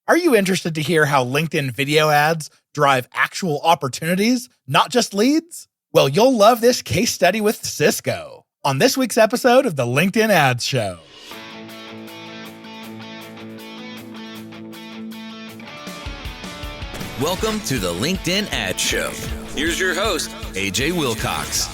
Are you interested to hear how LinkedIn video ads drive actual opportunities, not just leads? Well, you'll love this case study with Cisco on this week's episode of the LinkedIn Ads Show. Welcome to the LinkedIn Ads Show. Here's your host, AJ Wilcox.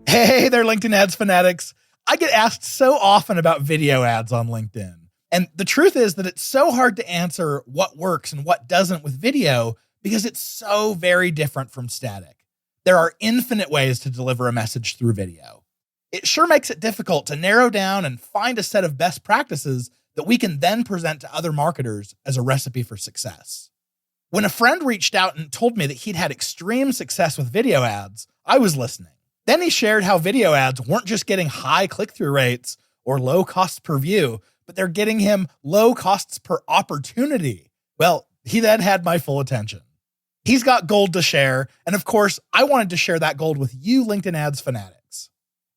Hey there, LinkedIn ads fanatics. I get asked so often about video ads on LinkedIn. And the truth is that it's so hard to answer what works and what doesn't with video because it's so very different from static. There are infinite ways to deliver a message through video. It sure makes it difficult to narrow down and find a set of best practices that we can then present to other marketers as a recipe for success. When a friend reached out and told me that he'd had extreme success with video ads, I was listening. Then he shared how video ads weren't just getting high click-through rates or low costs per view, but they're getting him low costs per opportunity. Well, he then had my full attention. He's got gold to share, and of course, I wanted to share that gold with you LinkedIn ads fanatics.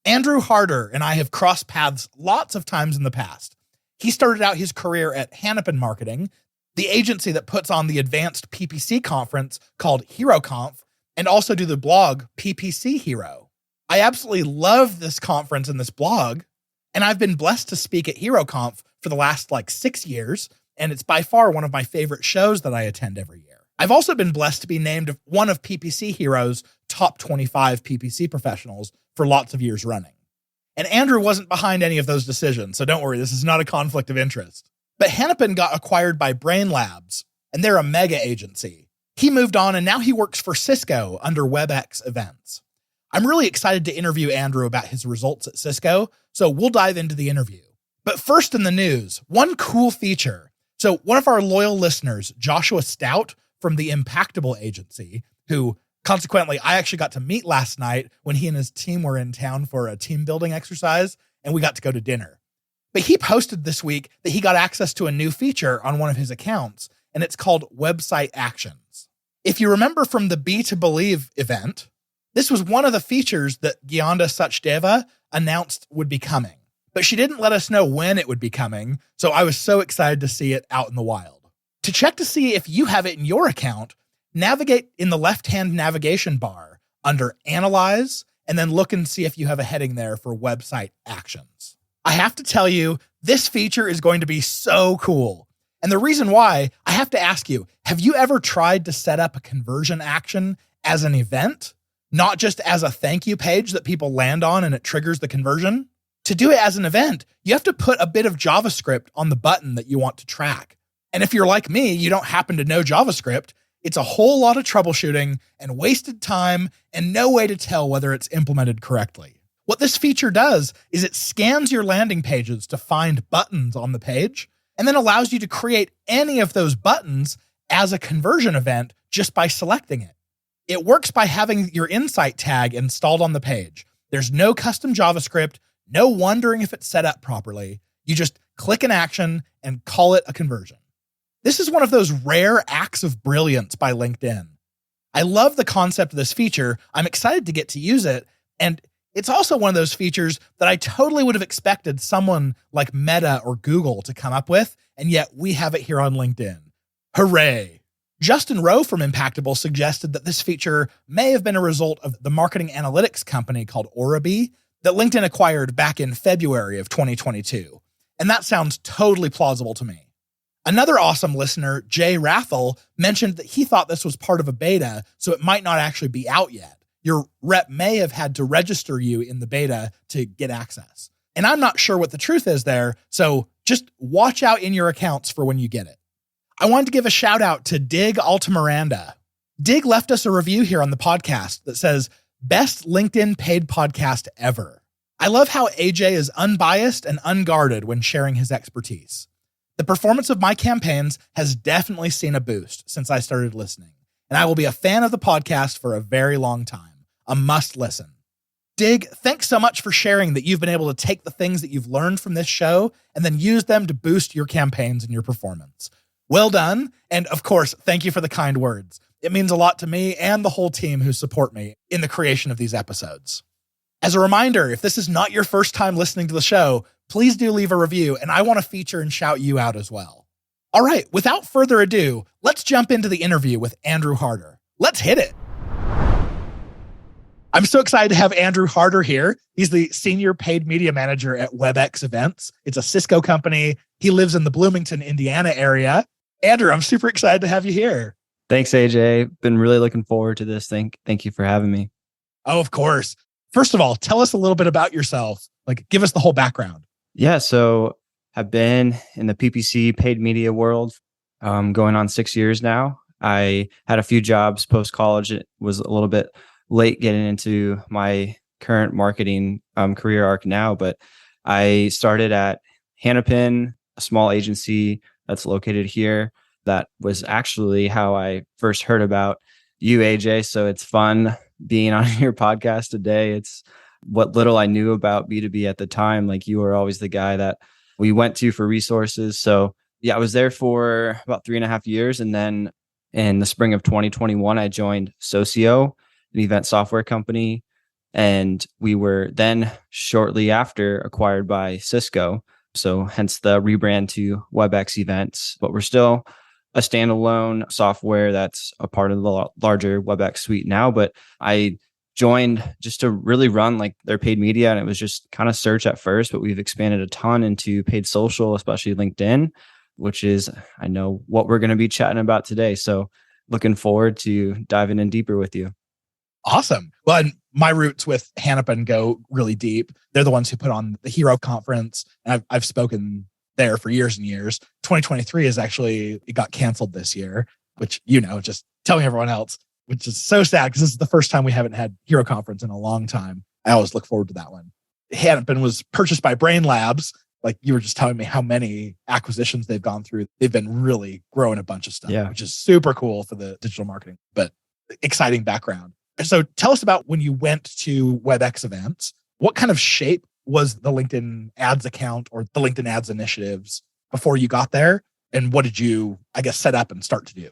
Andrew Harder and I have crossed paths lots of times in the past. He started out his career at Hannepin Marketing, the agency that puts on the advanced PPC conference called HeroConf, and also do the blog PPC Hero. I absolutely love this conference and this blog, and I've been blessed to speak at HeroConf for the last 6 years, and it's by far one of my favorite shows that I attend every year. I've also been blessed to be named one of PPC Hero's top 25 PPC professionals for lots of years running. And Andrew wasn't behind any of those decisions, so don't worry, this is not a conflict of interest. But Hannepin got acquired by Brain Labs, and they're a mega agency. He moved on, and now he works for Cisco under WebEx Events. I'm really excited to interview Andrew about his results at Cisco, so we'll dive into the interview. But first in the news, one cool feature. So one of our loyal listeners, Joshua Stout from the Impactable Agency, who consequently I actually got to meet last night when he and his team were in town for a team building exercise, and we got to go to dinner. But he posted this week that he got access to a new feature on one of his accounts, and it's called Website Actions. If you remember from the B2Believe event, this was one of the features that Gyanda Sachdeva announced would be coming, but she didn't let us know when it would be coming, so I was so excited to see it out in the wild. To check to see if you have it in your account, navigate in the left-hand navigation bar under Analyze, and then look and see if you have a heading there for Website Actions. I have to tell you, this feature is going to be so cool. And the reason why, I have to ask you, have you ever tried to set up a conversion action as an event? Not just as a thank you page that people land on and it triggers the conversion. To do it as an event, you have to put a bit of JavaScript on the button that you want to track. And if you're like me, you don't happen to know JavaScript, it's a whole lot of troubleshooting and wasted time and no way to tell whether it's implemented correctly. What this feature does is it scans your landing pages to find buttons on the page and then allows you to create any of those buttons as a conversion event just by selecting it. It works by having your insight tag installed on the page. There's no custom JavaScript, no wondering if it's set up properly. You just click an action and call it a conversion. This is one of those rare acts of brilliance by LinkedIn. I love the concept of this feature. I'm excited to get to use it. And it's also one of those features that I totally would have expected someone like Meta or Google to come up with, and yet we have it here on LinkedIn. Hooray! Justin Rowe from Impactable suggested that this feature may have been a result of the marketing analytics company called Orabee that LinkedIn acquired back in February of 2022. And that sounds totally plausible to me. Another awesome listener, Jay Rathel, mentioned that he thought this was part of a beta, so it might not actually be out yet. Your rep may have had to register you in the beta to get access. And I'm not sure what the truth is there, so just watch out in your accounts for when you get it. I wanted to give a shout out to Dig Altamiranda. Dig left us a review here on the podcast that says, best LinkedIn paid podcast ever. I love how AJ is unbiased and unguarded when sharing his expertise. The performance of my campaigns has definitely seen a boost since I started listening, and I will be a fan of the podcast for a very long time. A must listen. Dig, thanks so much for sharing that you've been able to take the things that you've learned from this show and then use them to boost your campaigns and your performance. Well done. And of course, thank you for the kind words. It means a lot to me and the whole team who support me in the creation of these episodes. As a reminder, if this is not your first time listening to the show, please do leave a review, and I want to feature and shout you out as well. All right, without further ado, let's jump into the interview with Andrew Harder. Let's hit it. I'm so excited to have Andrew Harder here. He's the Senior Paid Media Manager at WebEx Events. It's a Cisco company. He lives in the Bloomington, Indiana area. Andrew, I'm super excited to have you here. Thanks, AJ. Been really looking forward to this. Thank you for having me. Oh, of course. First of all, tell us a little bit about yourself. Give us the whole background. Yeah, so I've been in the PPC paid media world going on 6 years now. I had a few jobs post-college. It was a little bit late getting into my current marketing career arc now, but I started at Hannapin, a small agency that's located here. That was actually how I first heard about you, AJ. So it's fun being on your podcast today. It's what little I knew about B2B at the time. You were always the guy that we went to for resources. So yeah, I was there for about 3.5 years. And then in the spring of 2021, I joined Socio, an event software company. And we were then shortly after acquired by Cisco. So hence the rebrand to WebEx Events, but we're still a standalone software that's a part of the larger WebEx suite now. But I joined just to really run their paid media. And it was just kind of search at first, but we've expanded a ton into paid social, especially LinkedIn, which is, I know, what we're going to be chatting about today. So looking forward to diving in deeper with you. Awesome. Well, and my roots with Hannapin go really deep. They're the ones who put on the Hero Conference. And I've spoken there for years and years. 2023 it got canceled this year, which, just telling everyone else, which is so sad because this is the first time we haven't had Hero Conference in a long time. I always look forward to that one. Hannapin was purchased by Brain Labs. You were just telling me how many acquisitions they've gone through. They've been really growing a bunch of stuff, which is super cool for the digital marketing, but exciting background. So tell us about when you went to WebEx Events. What kind of shape was the LinkedIn ads account or the LinkedIn ads initiatives before you got there? And what did you, set up and start to do?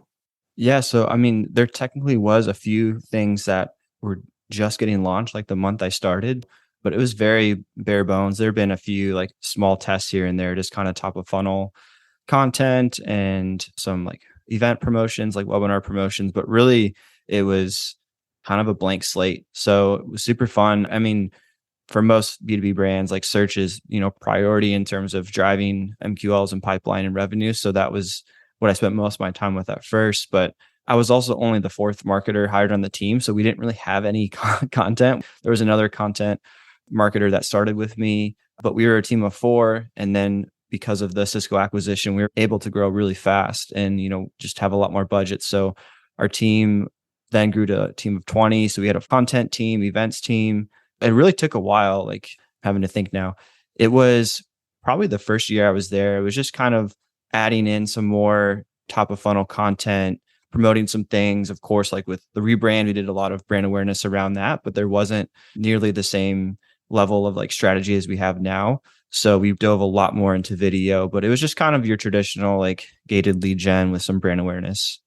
Yeah. So, there technically was a few things that were just getting launched the month I started, but it was very bare bones. There have been a few small tests here and there, just kind of top of funnel content and some event promotions, webinar promotions, but really it was kind of a blank slate. So it was super fun. For most B2B brands, search is, priority in terms of driving MQLs and pipeline and revenue. So that was what I spent most of my time with at first. But I was also only the fourth marketer hired on the team. So we didn't really have any content. There was another content marketer that started with me, but we were a team of 4. And then because of the Cisco acquisition, we were able to grow really fast and, just have a lot more budget. So our team then grew to a team of 20. So we had a content team, events team. It really took a while, having to think now. It was probably the first year I was there. It was just kind of adding in some more top of funnel content, promoting some things. Of course, with the rebrand, we did a lot of brand awareness around that, but there wasn't nearly the same level of strategy as we have now. So we dove a lot more into video, but it was just kind of your traditional gated lead gen with some brand awareness.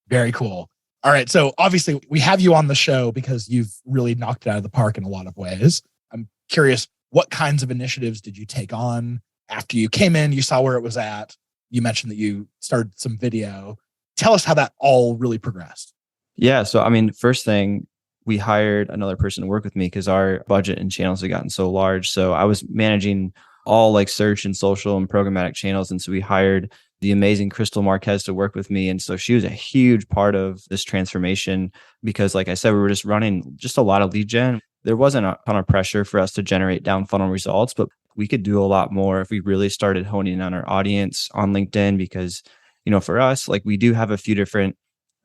Very cool. All right. So obviously we have you on the show because you've really knocked it out of the park in a lot of ways. I'm curious, what kinds of initiatives did you take on after you came in? You saw where it was at. You mentioned that you started some video. Tell us how that all really progressed. Yeah. So, first thing, we hired another person to work with me because our budget and channels had gotten so large. So I was managing all search and social and programmatic channels. And so we hired the amazing Crystal Marquez to work with me. And so she was a huge part of this transformation because, like I said, we were just running just a lot of lead gen. There wasn't a ton of pressure for us to generate down funnel results, but we could do a lot more if we really started honing in on our audience on LinkedIn because, for us, we do have a few different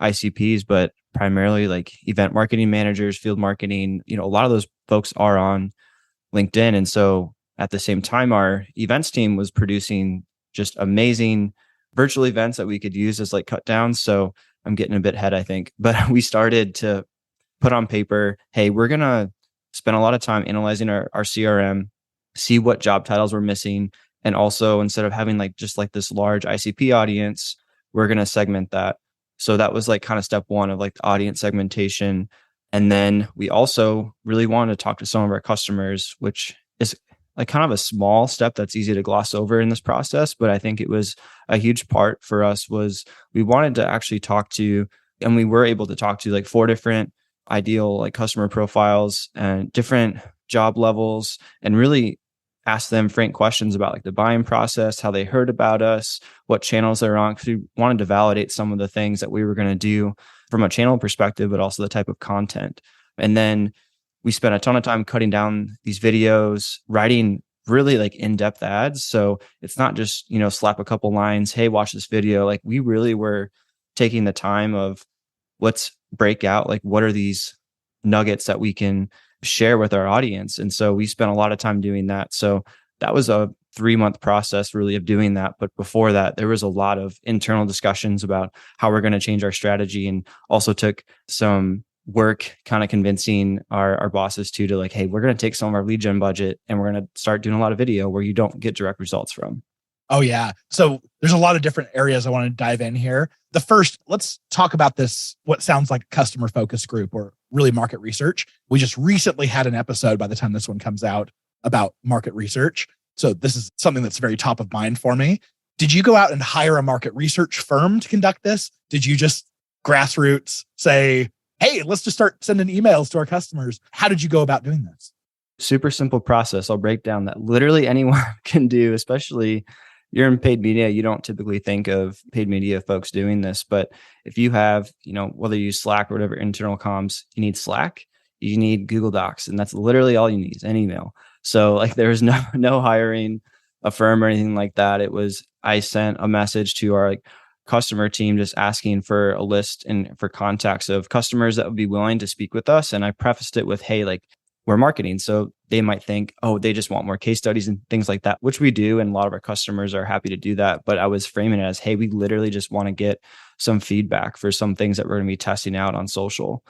ICPs, but primarily event marketing managers, field marketing, a lot of those folks are on LinkedIn. And so at the same time, our events team was producing just amazing virtual events that we could use as cut downs. So I'm getting a bit ahead, I think, but we started to put on paper, hey, we're going to spend a lot of time analyzing our CRM, see what job titles we're missing. And also instead of having just this large ICP audience, we're going to segment that. So that was kind of step one of the audience segmentation. And then we also really wanted to talk to some of our customers, which is like kind of a small step that's easy to gloss over in this process. But I think it was a huge part for us was we wanted to actually talk to, and we were able to talk to like 4 different ideal like customer profiles and different job levels, and really ask them frank questions about like the buying process, how they heard about us, what channels they're on, because we wanted to validate some of the things that we were going to do from a channel perspective, but also the type of content. And then we spent a ton of time cutting down these videos, writing really like in-depth ads. So it's not just, slap a couple lines, hey, watch this video. Like we really were taking the time of let's break out, like what are these nuggets that we can share with our audience. And so we spent a lot of time doing that. So that was a 3-month process really of doing that. But before that, there was a lot of internal discussions about how we're going to change our strategy, and also took some work kind of convincing our bosses to like, hey, we're going to take some of our lead gen budget and we're going to start doing a lot of video where you don't get direct results from. Oh, yeah. So there's a lot of different areas I want to dive in here. The first, let's talk about this, what sounds like a customer focus group or really market research. We just recently had an episode, by the time this one comes out, about market research. So this is something that's very top of mind for me. Did you go out and hire a market research firm to conduct this? Did you just grassroots say, hey, let's just start sending emails to our customers? How did you go about doing this? Super simple process. I'll break down that literally anyone can do, especially you're in paid media. You don't typically think of paid media folks doing this, but if you have, whether you use Slack or whatever internal comms, you need Slack, you need Google Docs, and that's literally all you need is an email. So like there was no hiring a firm or anything like that. It was, I sent a message to our customer team just asking for a list and for contacts of customers that would be willing to speak with us. And I prefaced it with, hey, like we're marketing. So they might think, oh, they just want more case studies and things like that, which we do. And a lot of our customers are happy to do that. But I was framing it as, hey, we literally just want to get some feedback for some things that we're going to be testing out on social.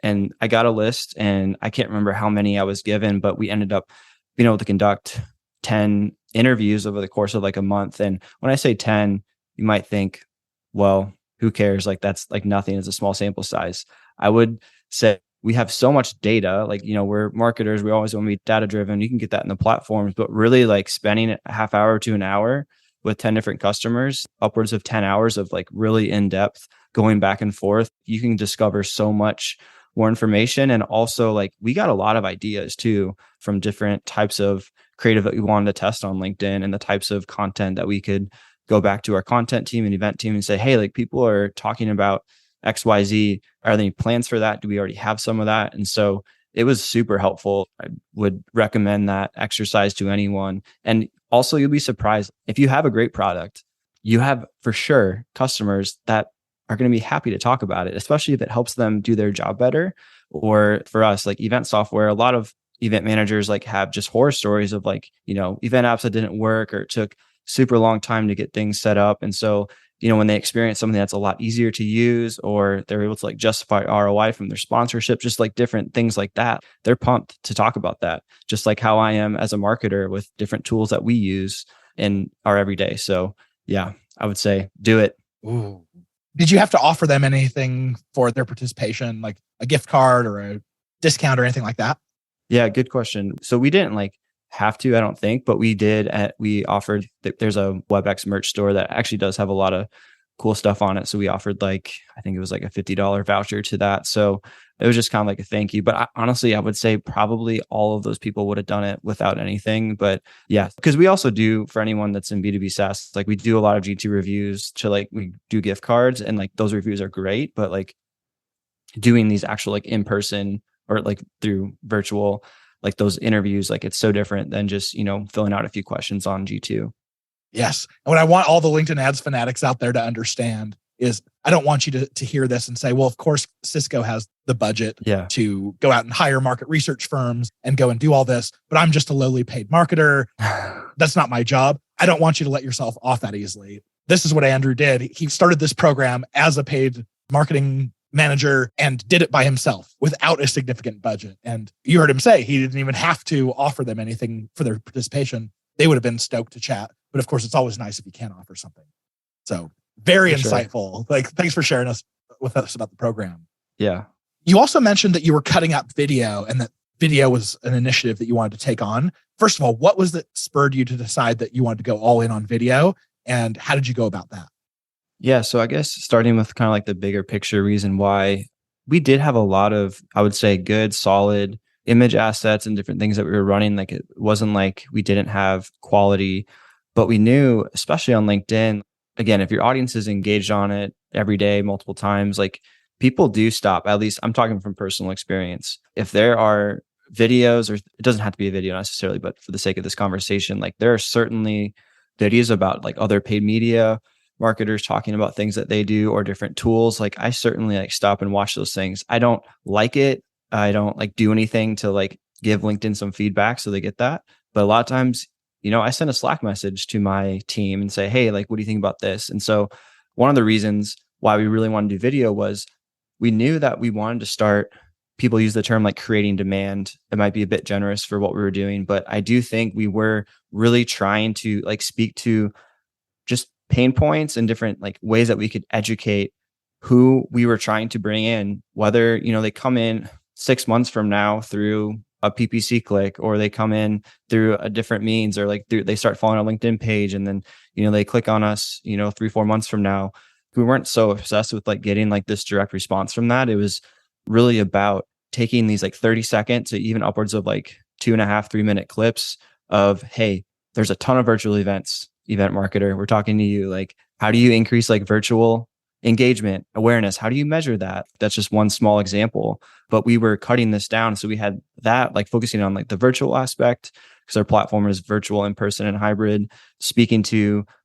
And I got a list, and I can't remember how many I was given, but we ended up being able to conduct 10 interviews over the course of like a month. And when I say 10, you might think, well, who cares? Like that's like nothing. It's a small sample size. I would say we have so much data, like, we're marketers. We always want to be data driven. You can get that in the platforms, but really like spending a half hour to an hour with 10 different customers, upwards of 10 hours of like really in-depth going back and forth, you can discover so much more information. And also like we got a lot of ideas too from different types of creative that we wanted to test on LinkedIn, and the types of content that we could go back to our content team and event team and say, hey, like people are talking about XYZ. Are there any plans for that? Do we already have some of that? And so it was super helpful. I would recommend that exercise to anyone. And also you'll be surprised if you have a great product, you have for sure customers that are going to be happy to talk about it, especially if it helps them do their job better. Or for us, like event software, a lot of event managers like have just horror stories of like, event apps that didn't work or it took super long time to get things set up. And so, when they experience something that's a lot easier to use, or they're able to like justify ROI from their sponsorship, just like different things like that, they're pumped to talk about that. Just like how I am as a marketer with different tools that we use in our everyday. So yeah, I would say do it. Ooh. Did you have to offer them anything for their participation, like a gift card or a discount or anything like that? Yeah, good question. So we didn't like have to, I don't think, but we did. We offered, there's a WebEx merch store that actually does have a lot of cool stuff on it. So we offered I think it was like a $50 voucher to that. So it was just kind of like a thank you. But honestly, I would say probably all of those people would have done it without anything. But yeah, because we also do, for anyone that's in B2B SaaS, like we do a lot of G2 reviews to like, we do gift cards, and like those reviews are great, but like doing these actual like in person or like through virtual, like those interviews, like it's so different than just, filling out a few questions on G2. Yes. And what I want all the LinkedIn ads fanatics out there to understand is I don't want you to hear this and say, well, of course, Cisco has the budget to go out and hire market research firms and go and do all this, but I'm just a lowly paid marketer. That's not my job. I don't want you to let yourself off that easily. This is what Andrew did. He started this program as a paid marketing manager and did it by himself without a significant budget. And you heard him say he didn't even have to offer them anything for their participation. They would have been stoked to chat. But of course, it's always nice if you can offer something. So very insightful. Like, thanks for sharing with us about the program. Yeah. You also mentioned that you were cutting out video and that video was an initiative that you wanted to take on. First of all, what was that spurred you to decide that you wanted to go all in on video? And how did you go about that? Yeah. So I guess starting with kind of like the bigger picture reason why we did have a lot of, I would say, good, solid image assets and different things that we were running. Like it wasn't like we didn't have quality, but we knew, especially on LinkedIn, again, if your audience is engaged on it every day, multiple times, like people do stop. At least I'm talking from personal experience. If there are videos, or it doesn't have to be a video necessarily, but for the sake of this conversation, like there are certainly videos about like other paid media marketers talking about things that they do or different tools. Like I certainly like stop and watch those things. I don't like it. I don't like do anything to like give LinkedIn some feedback so they get that. But a lot of times, I send a Slack message to my team and say, hey, like, what do you think about this? And so one of the reasons why we really wanted to do video was we knew that we wanted to start, people use the term like creating demand. It might be a bit generous for what we were doing, but I do think we were really trying to like speak to just pain points and different like ways that we could educate who we were trying to bring in, whether, they come in 6 months from now through a PPC click, or they come in through a different means, or like they start following a LinkedIn page and then, they click on us, 3-4 months from now. We weren't so obsessed with like getting like this direct response from that. It was really about taking these like 30-second to even upwards of like 2.5-3 minute clips of, hey, there's a ton of virtual events, event marketer. We're talking to you. Like, how do you increase like virtual engagement, awareness? How do you measure that? That's just one small example, but we were cutting this down. So we had that like focusing on like the virtual aspect, because our platform is virtual, in person, and hybrid.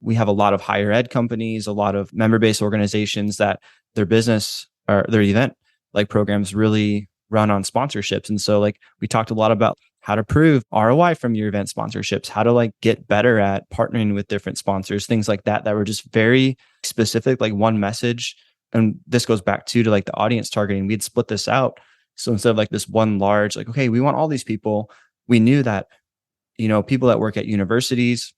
We have a lot of higher ed companies, a lot of member-based organizations that their business or their event like programs really run on sponsorships. And so like we talked a lot about how to prove ROI from your event sponsorships, how to like get better at partnering with different sponsors, things like that were just very specific, like one message. And this goes back to like the audience targeting. We'd split this out. So instead of like this one large, like, okay, we want all these people, we knew that, people that work at universities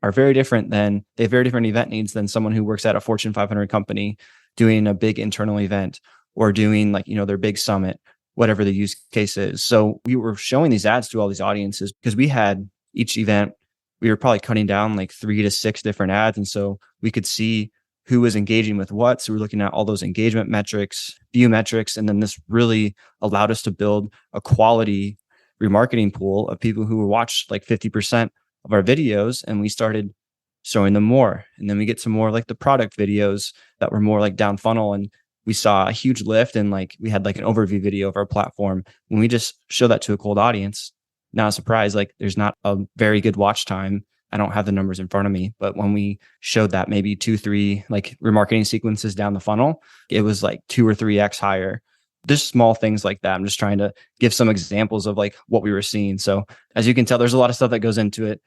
are very different they have very different event needs than someone who works at a Fortune 500 company doing a big internal event or doing like, their big summit, whatever the use case is. So we were showing these ads to all these audiences because we had each event, we were probably cutting down like 3 to 6 different ads. And so we could see who was engaging with what. So we're looking at all those engagement metrics, view metrics. And then this really allowed us to build a quality remarketing pool of people who watched like 50% of our videos. And we started showing them more. And then we get some more like the product videos that were more like down funnel. And we saw a huge lift, and like we had like an overview video of our platform. When we just show that to a cold audience, not a surprise, like there's not a very good watch time. I don't have the numbers in front of me, but when we showed that maybe 2-3 like remarketing sequences down the funnel, it was like 2 or 3x higher. Just small things like that. I'm just trying to give some examples of like what we were seeing. So as you can tell, there's a lot of stuff that goes into it.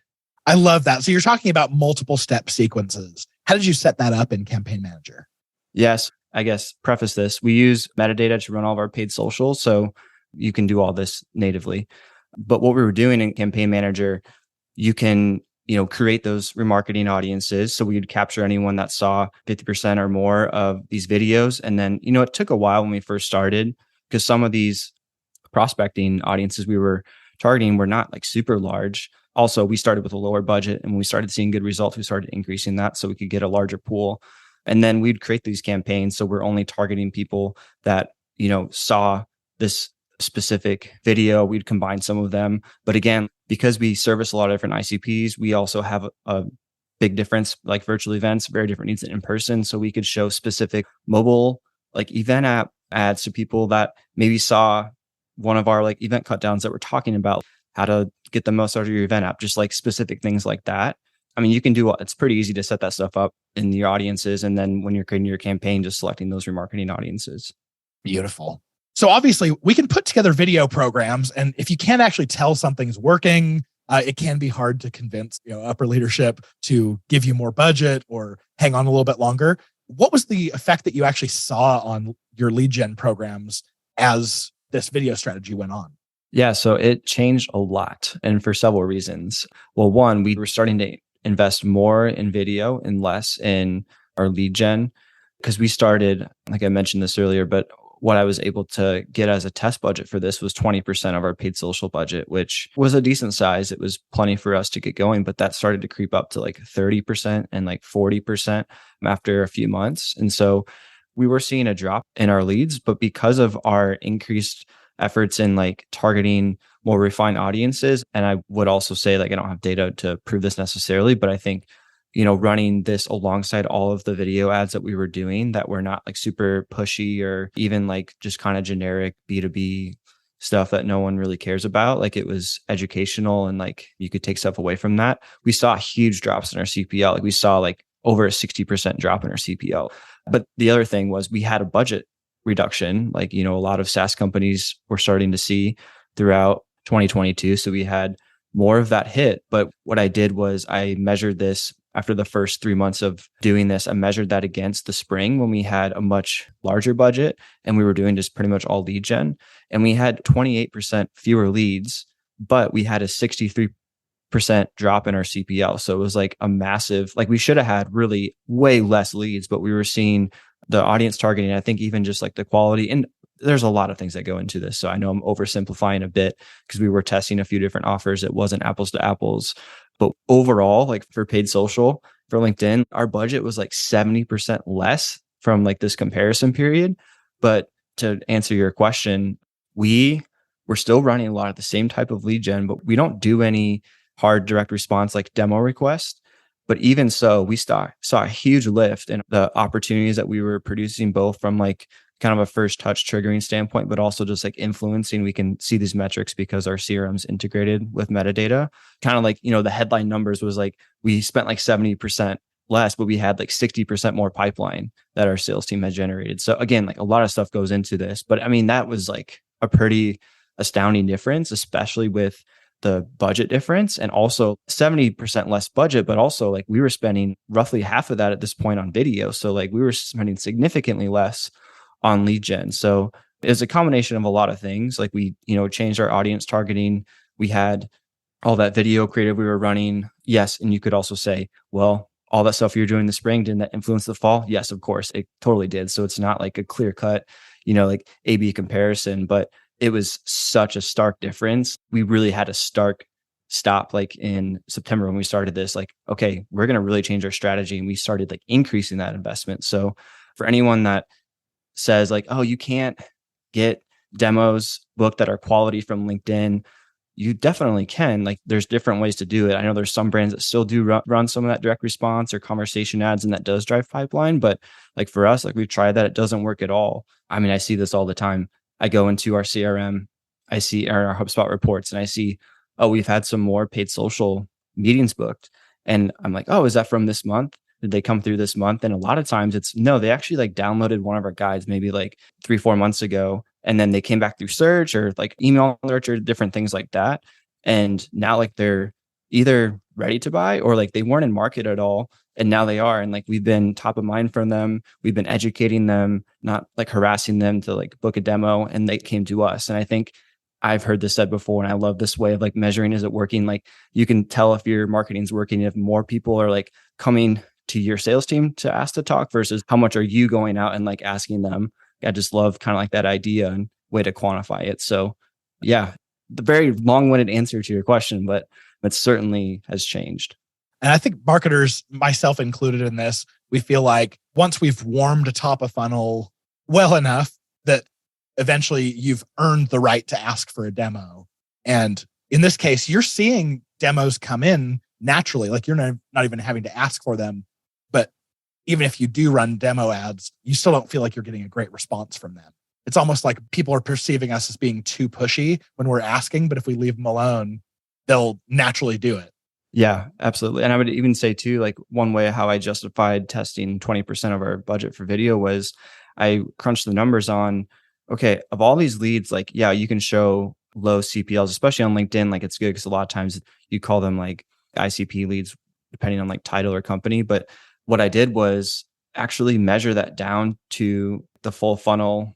I love that. So you're talking about multiple step sequences. How did you set that up in Campaign Manager? Yes. I guess preface this. We use metadata to run all of our paid socials. So you can do all this natively. But what we were doing in Campaign Manager, you can, create those remarketing audiences. So we would capture anyone that saw 50% or more of these videos. And then, it took a while when we first started, because some of these prospecting audiences we were targeting were not like super large. Also, we started with a lower budget, and when we started seeing good results, we started increasing that so we could get a larger pool. And then we'd create these campaigns. So we're only targeting people that, saw this specific video. We'd combine some of them. But again, because we service a lot of different ICPs, we also have a big difference, like virtual events, very different needs than in person. So we could show specific mobile, like event app ads to people that maybe saw one of our like event cut downs that we're talking about, how to get the most out of your event app, just like specific things like that. I mean, you can do, it's pretty easy to set that stuff up in your audiences. And then when you're creating your campaign, just selecting those remarketing audiences. Beautiful. So obviously we can put together video programs, and if you can't actually tell something's working, it can be hard to convince upper leadership to give you more budget or hang on a little bit longer. What was the effect that you actually saw on your lead gen programs as this video strategy went on? Yeah, so it changed a lot, and for several reasons. Well, one, we were starting to invest more in video and less in our lead gen, because we started, like I mentioned this earlier, but what I was able to get as a test budget for this was 20% of our paid social budget, which was a decent size. It was plenty for us to get going, but that started to creep up to like 30% and like 40% after a few months. And so we were seeing a drop in our leads, but because of our increased efforts in like targeting more refined audiences, and I would also say, like, I don't have data to prove this necessarily, but I think, running this alongside all of the video ads that we were doing that were not like super pushy or even like just kind of generic B2B stuff that no one really cares about. Like, it was educational and like you could take stuff away from that. We saw huge drops in our CPL. Like, we saw like over a 60% drop in our CPL. But the other thing was we had a budget reduction. Like, a lot of SaaS companies were starting to see throughout 2022. So we had more of that hit. But what I did was I measured this after the first 3 months of doing this. I measured that against the spring when we had a much larger budget and we were doing just pretty much all lead gen. And we had 28% fewer leads, but we had a 63% drop in our CPL. So it was like a massive, like, we should have had really way less leads, but we were seeing the audience targeting. I think even just like the quality, and there's a lot of things that go into this. So I know I'm oversimplifying a bit because we were testing a few different offers. It wasn't apples to apples. But overall, like for paid social for LinkedIn, our budget was like 70% less from like this comparison period. But to answer your question, we were still running a lot of the same type of lead gen, but we don't do any hard direct response like demo requests. But even so, we saw a huge lift in the opportunities that we were producing, both from like kind of a first touch triggering standpoint, but also just like influencing. We can see these metrics because our CRM's integrated with metadata. Kind of like, the headline numbers was like, we spent like 70% less, but we had like 60% more pipeline that our sales team had generated. So again, like a lot of stuff goes into this, but I mean, that was like a pretty astounding difference, especially with the budget difference, and also 70% less budget, but also like we were spending roughly half of that at this point on video. So like we were spending significantly less on lead gen. So it's a combination of a lot of things. Like we, changed our audience targeting. We had all that video creative we were running. Yes. And you could also say, well, all that stuff you're doing in the spring, didn't that influence the fall? Yes, of course, it totally did. So it's not like a clear cut, like A/B comparison, but it was such a stark difference. We really had a stark stop like in September when we started this, like, okay, we're going to really change our strategy. And we started like increasing that investment. So for anyone that says like, oh, you can't get demos booked that are quality from LinkedIn, you definitely can. Like, there's different ways to do it. I know there's some brands that still do run some of that direct response or conversation ads, and that does drive pipeline. But like for us, like we've tried that, it doesn't work at all. I mean, I see this all the time. I go into our CRM, I see our HubSpot reports, and I see, oh, we've had some more paid social meetings booked. And I'm like, oh, is that from this month? Did they come through this month? And a lot of times it's no, they actually like downloaded one of our guides maybe like 3-4 months ago. And then they came back through search or like email search or different things like that. And now like they're either ready to buy or like they weren't in market at all. And now they are. And like we've been top of mind from them. We've been educating them, not like harassing them to like book a demo. And they came to us. And I think I've heard this said before, and I love this way of like measuring, is it working? Like you can tell if your marketing's working, if more people are like coming to your sales team to ask to talk versus how much are you going out and like asking them. I just love kind of like that idea and way to quantify it. So yeah, the very long-winded answer to your question, but it certainly has changed. And I think marketers, myself included in this, we feel like once we've warmed a top of funnel well enough that eventually you've earned the right to ask for a demo. And in this case, you're seeing demos come in naturally, like you're not even having to ask for them. But even if you do run demo ads, you still don't feel like you're getting a great response from them. It's almost like people are perceiving us as being too pushy when we're asking, but if we leave them alone, they'll naturally do it. Yeah, absolutely. And I would even say too, like one way how I justified testing 20% of our budget for video was I crunched the numbers on, okay, of all these leads, like, yeah, you can show low CPLs, especially on LinkedIn. Like it's good because a lot of times you call them like ICP leads, depending on like title or company. But what I did was actually measure that down to the full funnel,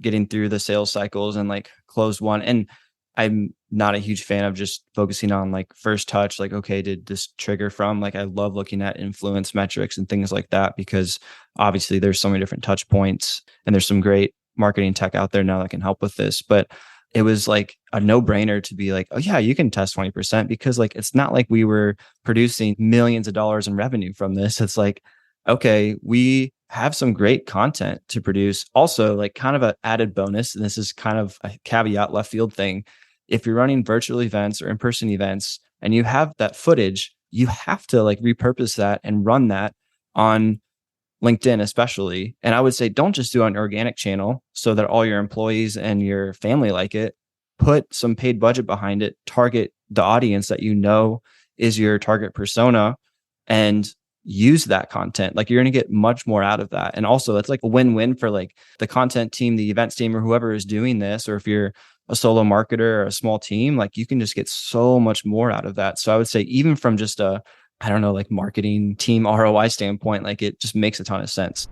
getting through the sales cycles and like closed one. And I'm not a huge fan of just focusing on like first touch, like, okay, did this trigger from, like, I love looking at influence metrics and things like that, because obviously there's so many different touch points and there's some great marketing tech out there now that can help with this. But it was like a no-brainer to be like, oh yeah, you can test 20% because like it's not like we were producing millions of dollars in revenue from this. It's like, okay, we have some great content to produce. Also, like kind of an added bonus, and this is kind of a caveat left field thing. If you're running virtual events or in-person events and you have that footage, you have to like repurpose that and run that on LinkedIn especially. And I would say, don't just do an organic channel so that all your employees and your family like it. Put some paid budget behind it, target the audience that you know is your target persona, and use that content. Like you're going to get much more out of that. And also it's like a win-win for like the content team, the events team, or whoever is doing this. Or if you're a solo marketer or a small team, like you can just get so much more out of that. So I would say even from just a, I don't know, like marketing team ROI standpoint, like it just makes a ton of sense.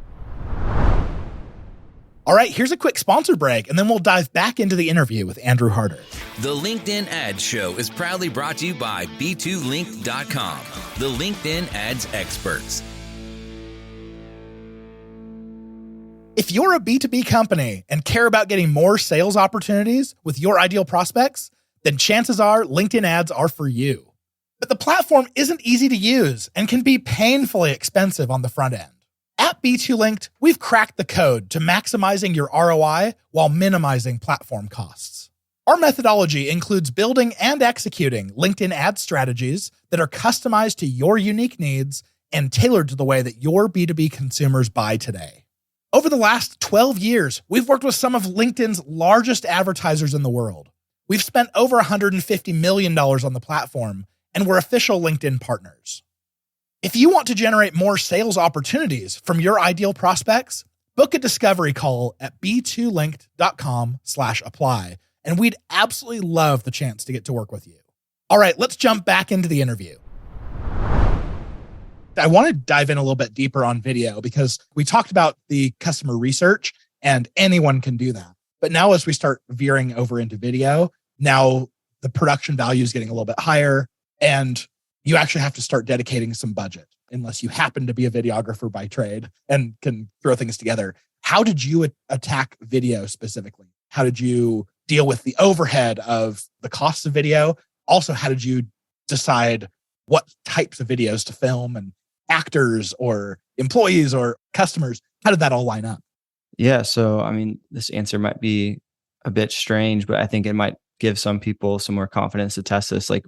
All right, here's a quick sponsor break, and then we'll dive back into the interview with Andrew Harder. The LinkedIn Ads Show is proudly brought to you by B2Link.com, the LinkedIn ads experts. If you're a B2B company and care about getting more sales opportunities with your ideal prospects, then chances are LinkedIn ads are for you. But the platform isn't easy to use and can be painfully expensive on the front end. At B2Linked, we've cracked the code to maximizing your ROI while minimizing platform costs. Our methodology includes building and executing LinkedIn ad strategies that are customized to your unique needs and tailored to the way that your B2B consumers buy today. Over the last 12 years, we've worked with some of LinkedIn's largest advertisers in the world. We've spent over $150 million on the platform, and we're official LinkedIn partners. If you want to generate more sales opportunities from your ideal prospects, book a discovery call at b2linked.com/apply, and we'd absolutely love the chance to get to work with you. All right, let's jump back into the interview. I want to dive in a little bit deeper on video because we talked about the customer research and anyone can do that. But now as we start veering over into video, now the production value is getting a little bit higher and you actually have to start dedicating some budget unless you happen to be a videographer by trade and can throw things together. How did you attack video specifically? How did you deal with the overhead of the costs of video? Also, how did you decide what types of videos to film and actors or employees or customers? How did that all line up? Yeah. So, I mean, this answer might be a bit strange, but I think it might give some people some more confidence to test this. Like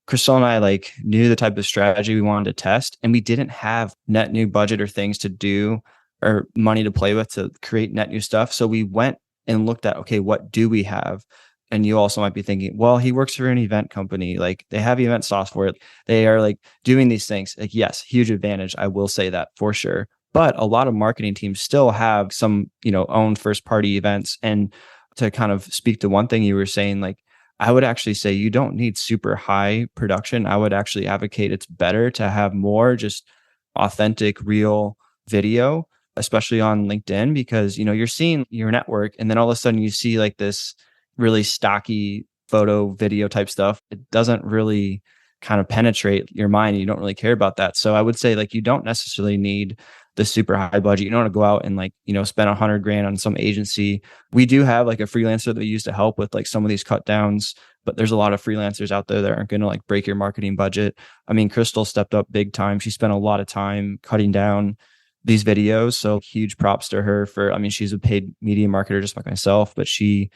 Crystal and I like knew the type of strategy we wanted to test, and we didn't have net new budget or things to do or money to play with to create net new stuff. So we went and looked at, okay, what do we have? And you also might be thinking, well, he works for an event company. Like they have event software. They are like doing these things. Like, yes, huge advantage. I will say that for sure. But a lot of marketing teams still have some, own first party events. And to kind of speak to one thing you were saying, like, I would actually say you don't need super high production. I would actually advocate it's better to have more just authentic, real video, especially on LinkedIn, because, you're seeing your network and then all of a sudden you see like this really stocky photo, video type stuff. It doesn't really kind of penetrate your mind. You don't really care about that. So I would say like you don't necessarily need the super high budget. You don't want to go out and like, spend $100,000 on some agency. We do have like a freelancer that we use to help with like some of these cut downs, but there's a lot of freelancers out there that aren't going to like break your marketing budget. I mean, Crystal stepped up big time. She spent a lot of time cutting down these videos. So huge props to her she's a paid media marketer just like myself, but she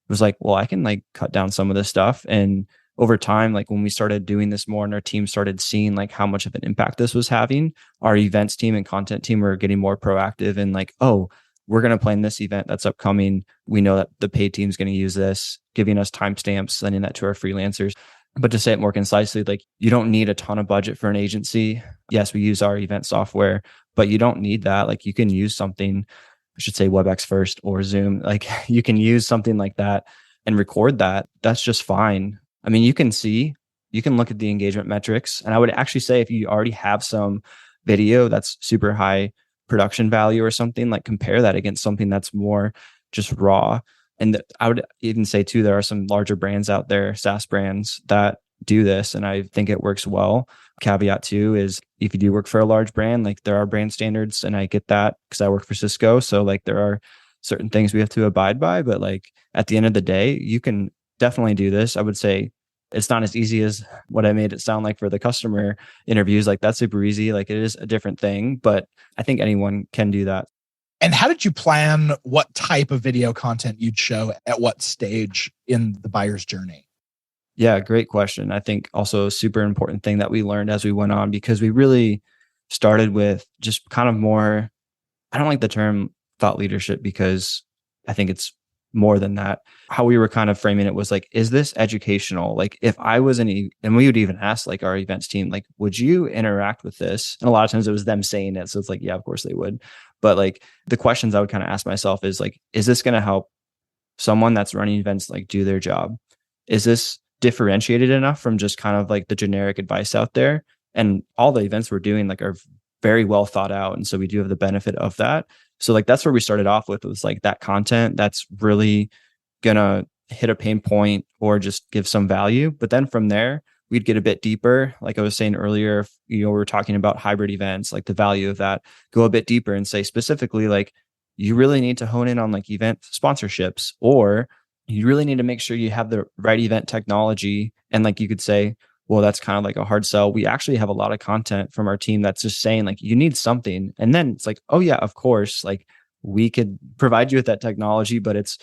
was like, well, I can like cut down some of this stuff. And over time, like when we started doing this more and our team started seeing like how much of an impact this was having, our events team and content team were getting more proactive and like, oh, we're going to plan this event that's upcoming. We know that the paid team is going to use this, giving us timestamps, sending that to our freelancers. But to say it more concisely, like you don't need a ton of budget for an agency. Yes, we use our event software, but you don't need that. Like you can use something, I should say WebEx first or Zoom. Like you can use something like that and record that. That's just fine. I mean, you can look at the engagement metrics. And I would actually say if you already have some video that's super high production value or something, like compare that against something that's more just raw. And I would even say too, there are some larger brands out there, SaaS brands that do this. And I think it works well. Caveat too is if you do work for a large brand, like there are brand standards and I get that because I work for Cisco. So like there are certain things we have to abide by. But like at the end of the day, you can definitely do this. I would say it's not as easy as what I made it sound like for the customer interviews. Like that's super easy. Like it is a different thing, but I think anyone can do that. And how did you plan what type of video content you'd show at what stage in the buyer's journey? Yeah, great question. I think also a super important thing that we learned as we went on, because we really started with just kind of more, I don't like the term thought leadership because I think it's more than that. How we were kind of framing it was like, is this educational? Like if I was and we would even ask like our events team, like, would you interact with this? And a lot of times it was them saying it. So it's like, yeah, of course they would. But like the questions I would kind of ask myself is like, is this going to help someone that's running events like do their job? Is this differentiated enough from just kind of like the generic advice out there? And all the events we're doing like are very well thought out. And so we do have the benefit of that. So like that's where we started off with, was like that content that's really gonna hit a pain point or just give some value. But then from there, we'd get a bit deeper. Like I was saying earlier, we were talking about hybrid events, like the value of that, go a bit deeper and say specifically, like you really need to hone in on like event sponsorships, or you really need to make sure you have the right event technology. And like you could say, well, that's kind of like a hard sell. We actually have a lot of content from our team that's just saying like, you need something. And then it's like, oh yeah, of course, like we could provide you with that technology, but it's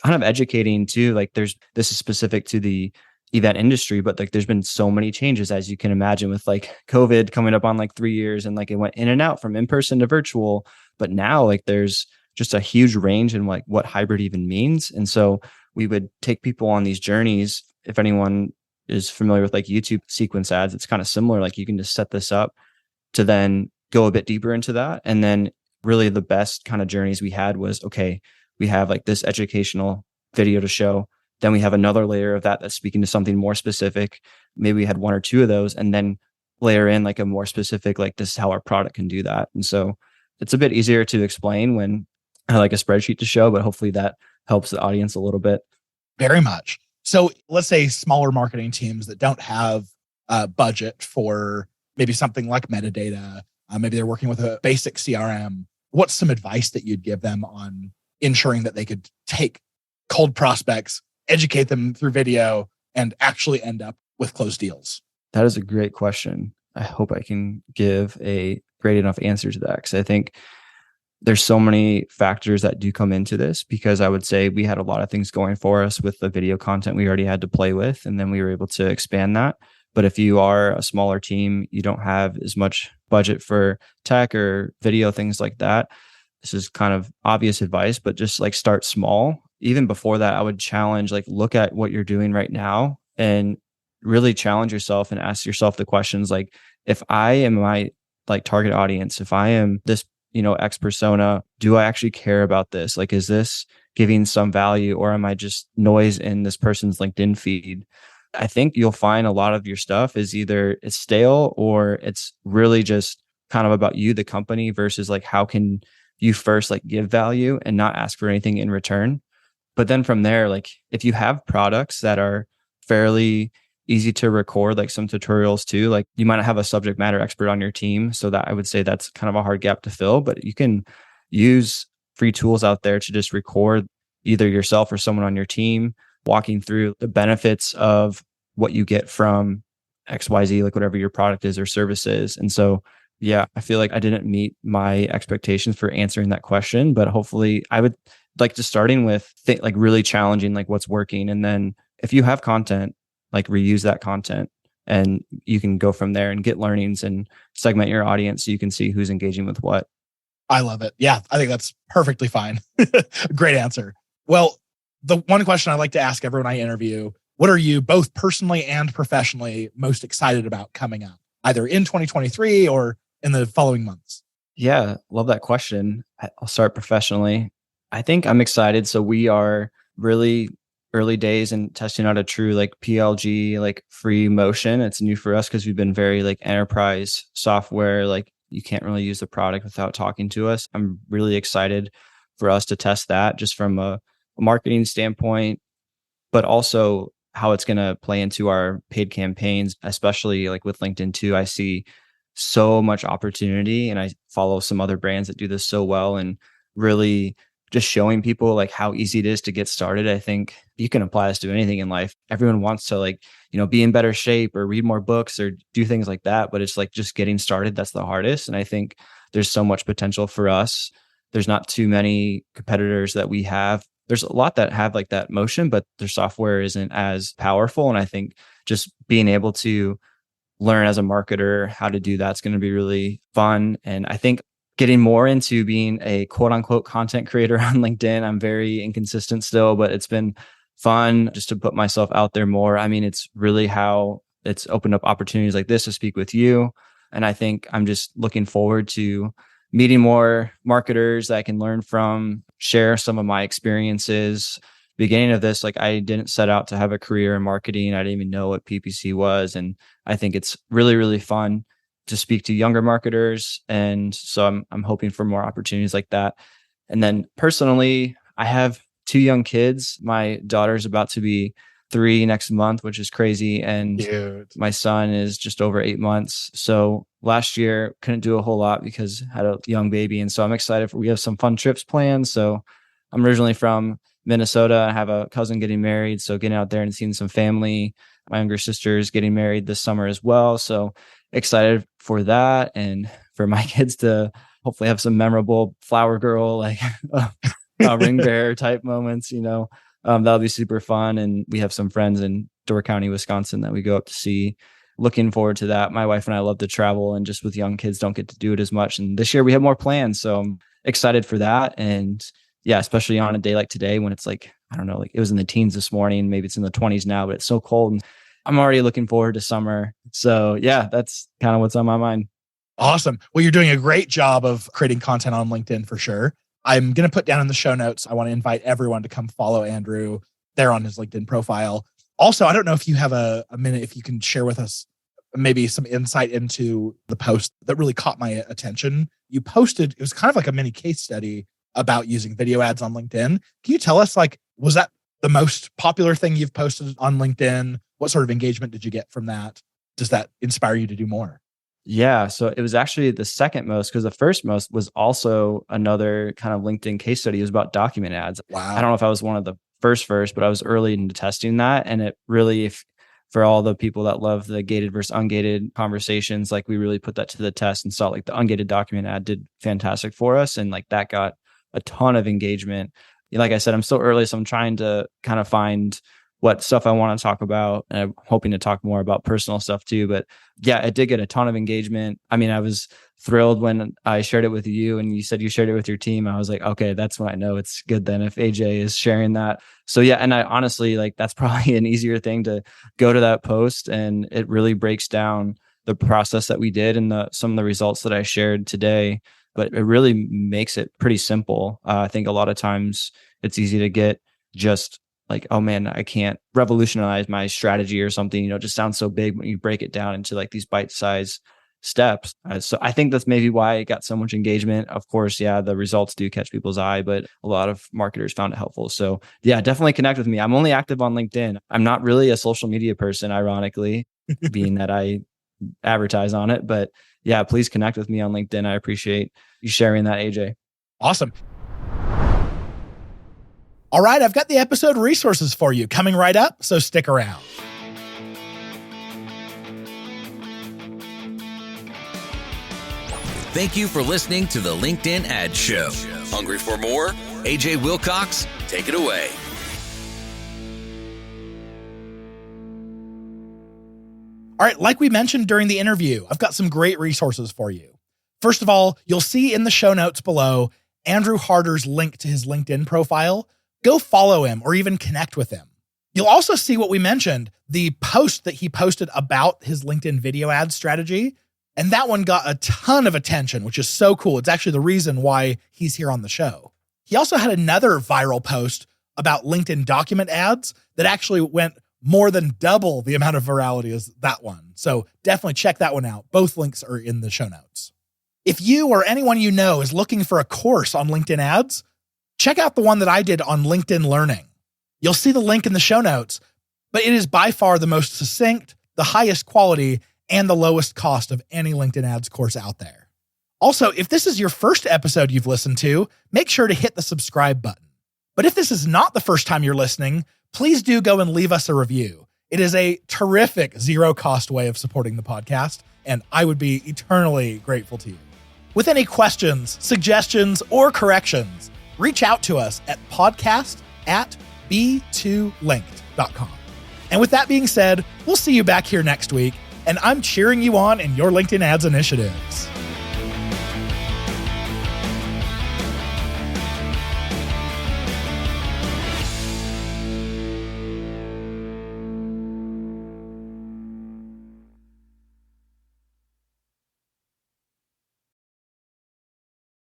kind of educating too. Like this is specific to the event industry, but like there's been so many changes, as you can imagine, with like COVID coming up on like 3 years, and like it went in and out from in-person to virtual. But now like there's just a huge range in like what hybrid even means. And so we would take people on these journeys. If anyone is familiar with like YouTube sequence ads, it's kind of similar. Like you can just set this up to then go a bit deeper into that. And then really the best kind of journeys we had was, okay, we have like this educational video to show. Then we have another layer of that that's speaking to something more specific. Maybe we had one or two of those, and then layer in like a more specific, like this is how our product can do that. And so it's a bit easier to explain when I like a spreadsheet to show, but hopefully that helps the audience a little bit. Very much. So let's say smaller marketing teams that don't have a budget for maybe something like metadata, maybe they're working with a basic CRM. What's some advice that you'd give them on ensuring that they could take cold prospects, educate them through video, and actually end up with closed deals? That is a great question. I hope I can give a great enough answer to that, because I think there's so many factors that do come into this, because I would say we had a lot of things going for us with the video content we already had to play with, and then we were able to expand that. But if you are a smaller team, you don't have as much budget for tech or video, things like that. This is kind of obvious advice, but just like start small. Even before that, I would challenge, like look at what you're doing right now and really challenge yourself and ask yourself the questions like, if I am my like target audience, if I am this, X persona, do I actually care about this? Like, is this giving some value, or am I just noise in this person's LinkedIn feed? I think you'll find a lot of your stuff is either it's stale or it's really just kind of about you, the company, versus like, how can you first like give value and not ask for anything in return? But then from there, like if you have products that are fairly easy to record, like some tutorials too, like you might not have a subject matter expert on your team. So that I would say that's kind of a hard gap to fill, but you can use free tools out there to just record either yourself or someone on your team walking through the benefits of what you get from XYZ, like whatever your product is or service is. And so, yeah, I feel like I didn't meet my expectations for answering that question, but hopefully I would like to starting with like really challenging like what's working. And then if you have content, like reuse that content, and you can go from there and get learnings and segment your audience so you can see who's engaging with what. I love it. Yeah, I think that's perfectly fine. Great answer. Well, the one question I like to ask everyone I interview, what are you both personally and professionally most excited about coming up, either in 2023 or in the following months? Yeah, love that question. I'll start professionally. I think I'm excited. So we are really early days in testing out a true like PLG, like free motion. It's new for us because we've been very like enterprise software. Like you can't really use the product without talking to us. I'm really excited for us to test that just from a marketing standpoint, but also how it's going to play into our paid campaigns, especially like with LinkedIn too. I see so much opportunity, and I follow some other brands that do this so well and really just showing people like how easy it is to get started. I think you can apply this to anything in life. Everyone wants to like, be in better shape or read more books or do things like that. But it's like just getting started. That's the hardest. And I think there's so much potential for us. There's not too many competitors that we have. There's a lot that have like that motion, but their software isn't as powerful. And I think just being able to learn as a marketer how to do that's going to be really fun. And I think getting more into being a quote unquote content creator on LinkedIn. I'm very inconsistent still, but it's been fun just to put myself out there more. I mean, it's really how it's opened up opportunities like this to speak with you. And I think I'm just looking forward to meeting more marketers that I can learn from, share some of my experiences. Beginning of this, like I didn't set out to have a career in marketing. I didn't even know what PPC was. And I think it's really, really fun to speak to younger marketers. And so I'm hoping for more opportunities like that. And then personally, I have 2 young kids. My daughter's about to be 3 next month, which is crazy. And Cute. my son is just over 8 months. So last year couldn't do a whole lot because I had a young baby. And so I'm excited we have some fun trips planned. So I'm originally from Minnesota. I have a cousin getting married. So getting out there and seeing some family. My younger sister is getting married this summer as well. So excited for that and for my kids to hopefully have some memorable flower girl, like ring bearer type moments, that'll be super fun. And we have some friends in Door County, Wisconsin that we go up to see. Looking forward to that. My wife and I love to travel, and just with young kids, don't get to do it as much. And this year we have more plans. So I'm excited for that. And yeah, especially on a day like today when it's like, I don't know, like it was in the teens this morning, maybe it's in the 20s now, but it's so cold. And I'm already looking forward to summer. So yeah, that's kind of what's on my mind. Awesome. Well, you're doing a great job of creating content on LinkedIn for sure. I'm going to put down in the show notes. I want to invite everyone to come follow Andrew there on his LinkedIn profile. Also, I don't know if you have a minute, if you can share with us maybe some insight into the post that really caught my attention. You posted, it was kind of like a mini case study about using video ads on LinkedIn. Can you tell us, like, was that the most popular thing you've posted on LinkedIn? What sort of engagement did you get from that? Does that inspire you to do more? Yeah. So it was actually the second most, because the first most was also another kind of LinkedIn case study. It was about document ads. Wow. I don't know if I was one of the first, but I was early into testing that. And it really, for all the people that love the gated versus ungated conversations, like we really put that to the test and saw like the ungated document ad did fantastic for us. And like that got a ton of engagement. Like I said, I'm still early, so I'm trying to kind of find what stuff I want to talk about. And I'm hoping to talk more about personal stuff too. But yeah, it did get a ton of engagement. I mean, I was thrilled when I shared it with you and you said you shared it with your team. I was like, okay, that's when I know it's good then if AJ is sharing that. So yeah, and I honestly, like, that's probably an easier thing to go to that post, and it really breaks down the process that we did and some of the results that I shared today. But it really makes it pretty simple. I think a lot of times it's easy to get just like, oh man, I can't revolutionize my strategy or something, it just sounds so big when you break it down into like these bite-sized steps. So I think that's maybe why it got so much engagement. Of course, yeah, the results do catch people's eye, but a lot of marketers found it helpful. So yeah, definitely connect with me. I'm only active on LinkedIn. I'm not really a social media person, ironically, being that I advertise on it. But yeah, please connect with me on LinkedIn. I appreciate you sharing that, AJ. Awesome. All right, I've got the episode resources for you coming right up, so stick around. Thank you for listening to the LinkedIn Ad Show. Hungry for more? AJ Wilcox, take it away. All right, like we mentioned during the interview, I've got some great resources for you. First of all, you'll see in the show notes below Andrew Harder's link to his LinkedIn profile. Go follow him or even connect with him. You'll also see what we mentioned, the post that he posted about his LinkedIn video ad strategy. And that one got a ton of attention, which is so cool. It's actually the reason why he's here on the show. He also had another viral post about LinkedIn document ads that actually went more than double the amount of virality as that one. So definitely check that one out. Both links are in the show notes. If you or anyone you know is looking for a course on LinkedIn ads, check out the one that I did on LinkedIn Learning. You'll see the link in the show notes, but it is by far the most succinct, the highest quality, and the lowest cost of any LinkedIn ads course out there. Also, if this is your first episode you've listened to, make sure to hit the subscribe button. But if this is not the first time you're listening, please do go and leave us a review. It is a terrific zero-cost way of supporting the podcast, and I would be eternally grateful to you. With any questions, suggestions, or corrections, reach out to us at podcast@b2linked.com. And with that being said, we'll see you back here next week, and I'm cheering you on in your LinkedIn ads initiatives.